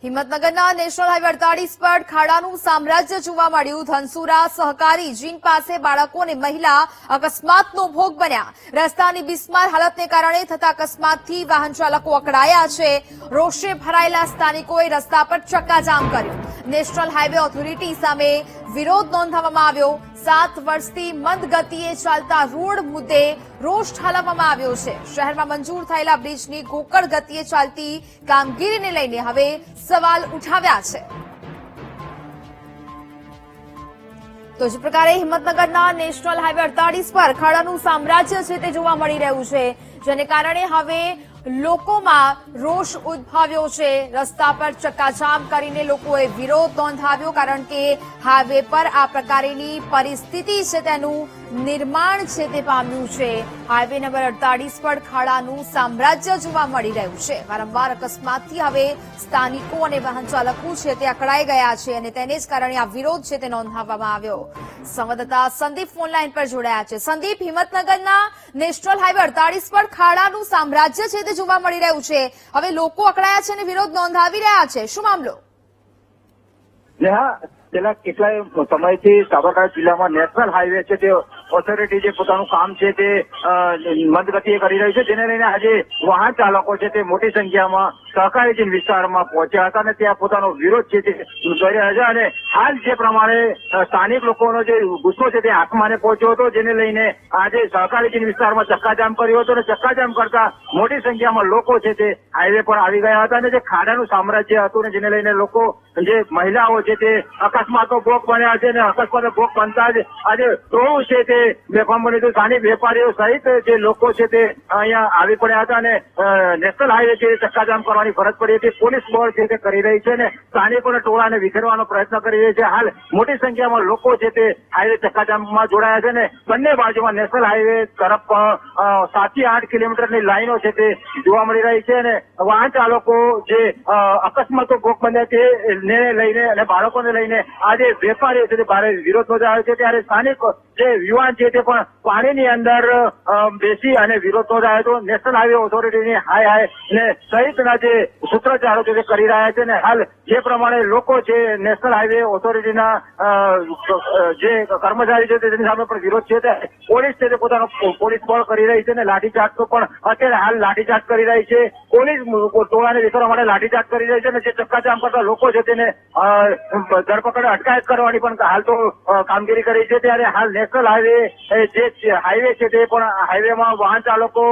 હિંમતનગરના national highway 48 પર ખાડાનું સામ્રાજ્ય જોવા મળ્યું। ધનસુરા સહકારી જીન પાસે બાળકો અને મહિલા અકસ્માતનો ભોગ બન્યા। રસ્તાની બિસ્માર હાલતને કારણે થતા અકસ્માતથી વાહન ચાલકો અકળાયા છે। રોષે ભરાયેલા સ્થાનિકોએ રસ્તા પર ચક્કાજામ કર્યું। નેશનલ હાઈવે ઓથોરિટી સામે વિરોધ નોંધાવવામાં આવ્યો। 7 વર્ષથી મંદ ગતિએ ચાલતા રોડ મુદ્દે રોષ ઠાલવવામાં આવ્યો છે। શહેરમાં મંજૂર થયેલા બ્રિજની ગોકળ ગતિએ ચાલતી કામગીરીને લઈને હવે સવાલ ઉઠાવ્યા છે। તો જ પ્રકારે હિંમતનગરના નેશનલ હાઈવે 48 પર ખાડાનું સામ્રાજ્ય છે તે જોવા મળી રહ્યું છે, જેને કારણે હવે લોકોમાં રોષ ઉદ્ભવ્યો છે। રસ્તા પર ચક્કાજામ કરીને લોકોએ વિરોધ નોંધાવ્યો, કારણ કે હાઈવે પર આ પ્રકારની પરિસ્થિતિ છે તેનું નિર્માણ છે તે પામ્યું છે। હાઈવે નંબર 48 પર ખાડાનું સામ્રાજ્ય જોવા મળી રહ્યું છે। વારંવાર અકસ્માતથી હવે સ્થાનિકો અને વાહન ચાલકો છે તે અકળાઈ ગયા છે અને તેને જ કારણે આ વિરોધ છે તે નોંધાવવામાં આવ્યો। સંવાદદાતા સંદીપ ફોનલાઈન પર જોડાયા છે। સંદીપ, હિંમતનગરના નેશનલ હાઈવે 48 પર ખાડાનું સામ્રાજ્ય છે તે જોવા મળી રહ્યું છે, હવે લોકો અકળાયા છે અને વિરોધ નોંધાવી રહ્યા છે, શું મામલો? છેલ્લા કેટલાય સમયથી સાબરકાંઠા જિલ્લામાં નેશનલ હાઈવે છે તે ઓથોરિટી જે પોતાનું કામ છે તે મંદ ગતિએ કરી રહી છે, જેને લઈને આજે વાહન ચાલકો છે તે મોટી સંખ્યામાં સહકારી જીન વિસ્તારમાં પહોંચ્યા હતા અને ત્યાં પોતાનો વિરોધ છે તે કરી રહ્યા છે। અને હાલ જે પ્રમાણે સ્થાનિક લોકોનો જે ગુસ્સો છે તે આસમાને પહોંચ્યો હતો, જેને લઈને આજે સહકારી જીન વિસ્તારમાં ચક્કાજામ કર્યો હતો અને ચક્કાજામ કરતા મોટી સંખ્યામાં લોકો છે તે હાઈવે પર આવી ગયા હતા અને જે ખાડાનું સામ્રાજ્ય હતું ને જેને લઈને લોકો જે મહિલાઓ છે તે અકસ્માતો ભોગ બન્યા છે અને અકસ્માતો ભોગ બનતા જ આજે ટોળું છે તે બેફામ બન્યું હતું। સ્થાનિક વેપારીઓ સહિત જે લોકો છે તે અહીંયા આવી પડ્યા હતા અને નેશનલ હાઈવે છે ચક્કાજામ કરવાની ફરજ પડી હતી। પોલીસ બળ છે તે કરી રહી છે અને સ્થાનિકોને ટોળાને વિખેરવાનો પ્રયત્ન કરી રહી છે। હાલ મોટી સંખ્યામાં લોકો છે તે હાઈવે ચક્કાજામમાં જોડાયા છે અને બંને બાજુમાં નેશનલ હાઈવે તરફ 7 થી 8 કિલોમીટરની લાઈનો છે તે જોવા મળી રહી છે અને વાહન ચાલકો જે અકસ્માતો ભોગ બન્યા તેને લઈને અને બાળકોને લઈને આજે વેપારીઓ છે તે ભારે વિરોધ નોંધાયો છે। ત્યારે સ્થાનિક જે યુવાન છે તે પણ પાણીની અંદર બેસી અને વિરોધ નોંધાયો હતો। નેશનલ હાઈવે ઓથોરિટીની હાય ને સહિતના જે સૂત્રોચ્ચારો છે તે કરી રહ્યા છે અને હાલ જે પ્રમાણે લોકો છે નેશનલ હાઈવે ઓથોરિટીના જે કર્મચારી છે તેની સામે પણ વિરોધ છે તે પોલીસ છે તે પોતાનો પોલીસ બળ કરી રહી છે અને લાઠીચાર્જનો પણ અત્યારે હાલ લાઠીચાર્જ કરી રહી છે। પોલીસ ટોળાને વિખેરવા માટે લાઠીચાર્જ કરી રહી છે અને જે ચક્કાજામ કરતા લોકો છે તેને ધરપકડ અટકાયત કરવાની પણ હાલ તો કામગીરી કરી છે। ત્યારે હાલ નેશનલ હાઈવે જે હાઈવે છે તે પણ હાઈવેમાં વાહન ચાલકો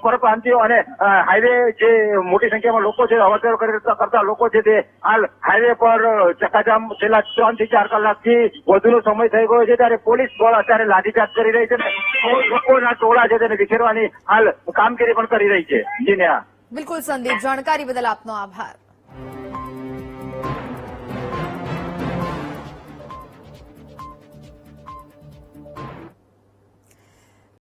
પરપ્રાંતિયો અને હાઈવે જે મોટી સંખ્યામાં લોકો છે અવરજવર કરતા લોકો છે તે હાલ હાઈવે પર ચક્કાજામ છેલ્લા 3 થી 4 કલાકથી વધુનો સમય થઈ ગયો છે। ત્યારે પોલીસ બળ અત્યારે લાઠીચાર્જ કરી રહી છે અને લોકોના ટોળા છે તેને વિખેરવાની હાલ કામગીરી પણ કરી રહી છે। જી નેહા। બિલકુલ સંદીપ, જાણકારી બદલ આપનો આભાર।